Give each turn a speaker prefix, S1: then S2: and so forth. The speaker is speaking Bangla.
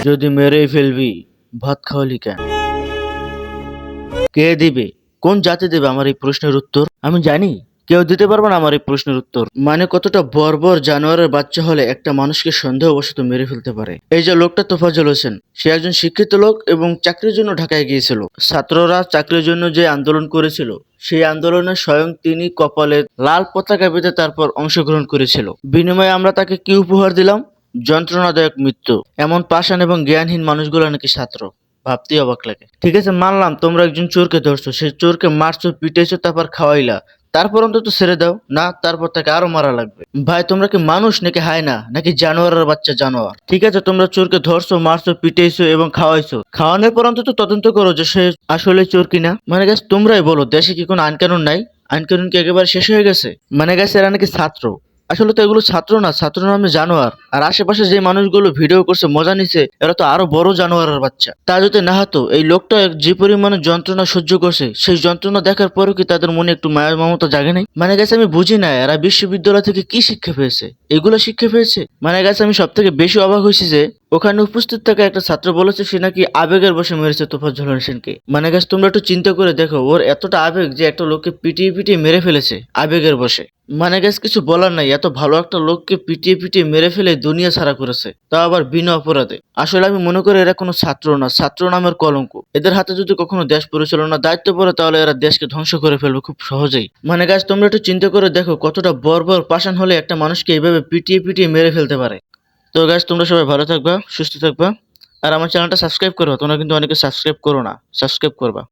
S1: যদি মেরেই ফেলবি ভাত খাওয়ালি কেন? কে দিবে? কোন জাতি দেবে আমার এই প্রশ্নের উত্তর? আমি জানি কেউ দিতে পারবে না আমার এই প্রশ্নের উত্তর। মানে কতটা বর্বর জানোয়ারের বাচ্চা হলে একটা মানুষকে সন্দেহবশত মেরে ফেলতে পারে। এই যে লোকটা তোফাজ্জল হোসেন, সে একজন শিক্ষিত লোক এবং চাকরির জন্য ঢাকায় গিয়েছিল। ছাত্ররা চাকরির জন্য যে আন্দোলন করেছিল, সেই আন্দোলনে স্বয়ং তিনি কপালে লাল পতাকা বেঁধে তারপর অংশগ্রহণ করেছিল। বিনিময়ে আমরা তাকে কি উপহার দিলাম? যন্ত্রণাদায়ক মৃত্যু। এমন পাষাণ এবং জ্ঞানহীন মানুষগুলো নাকি ছাত্র, ভাবতেই অবাক লাগে। ঠিক আছে, মানলাম তোমরা একজন চোরকে ধরছো, সেই চোরকে মারছো, পিটাইছো, তারপর খাওয়াইলা, তারপর অন্তত ছেড়ে দাও না, তারপর তাকে আরো মারা লাগবে। ভাই তোমরা কি মানুষ নাকি হায়না নাকি জানোয়ারের বাচ্চা জানোয়ার? ঠিক আছে, তোমরা চোরকে ধরছো, মারছো, পিটাইছো এবং খাওয়াইছো, খাওয়ানোর পর অন্তত তদন্ত করো যে সে আসলে চোর কিনা। মানে গাছ তোমরাই বলো, দেশে কি কোনো আইন কানুন নাই? আইন কানুন কি একেবারে শেষ হয়ে গেছে? মানে গাছ এরা নাকি ছাত্র, আসলে তো এগুলো ছাত্র না, ছাত্র নামে জানোয়ার। আর আশেপাশে যে মানুষগুলো ভিডিও করছে, মজা নিছে, এরা তো আরো বড় জানোয়ারের বাচ্চা। তা যদি না হতো, এই লোকটা যে পরিমাণে যন্ত্রণা সহ্য করছে, সেই যন্ত্রণা দেখার পরেও কি তাদের মনে একটু মায়া মমতা জাগে নাই? মানে গেছে আমি বুঝি না এরা বিশ্ববিদ্যালয় থেকে কি শিক্ষা পেয়েছে, এগুলো শিক্ষা পেয়েছে। মানে গেছে আমি সব থেকে বেশি অবাক হয়েছি যে ওখানে উপস্থিত থাকা একটা ছাত্র বলেছে সে নাকি আবেগের বসে মেরেছে তোফাজ্জল হোসেনকে। মানে গাছ তোমরা একটু চিন্তা করে দেখো, ওর এতটা আবেগ যে একটা লোককে পিটিয়ে পিটিয়ে মেরে ফেলেছে আবেগের বসে। মানে গাছ কিছু বলার নাই, এত ভালো একটা লোককে পিটিয়ে পিটিয়ে মেরে ফেলে দুনিয়া ছাড়া করেছে, তাও আবার বিনা অপরাধে। আসলে আমি মনে করি এরা কোনো ছাত্র না, ছাত্র নামের কলঙ্ক। এদের হাতে যদি কখনো দেশ পরিচালনার দায়িত্ব পড়ে তাহলে এরা দেশকে ধ্বংস করে ফেলবে খুব সহজেই। মানে গাছ তোমরা একটু চিন্তা করে দেখো, কতটা বর্বর পাষাণ হলে একটা মানুষকে এইভাবে পিটিয়ে পিটিয়ে মেরে ফেলতে পারে। তো গাইস তোমরা সবাই ভালো থাকবা, সুস্থ থাকবা, আর আমার চ্যানেলটা সাবস্ক্রাইব করো। তোমরা কিন্তু অনেকে সাবস্ক্রাইব করো না, সাবস্ক্রাইব করবা।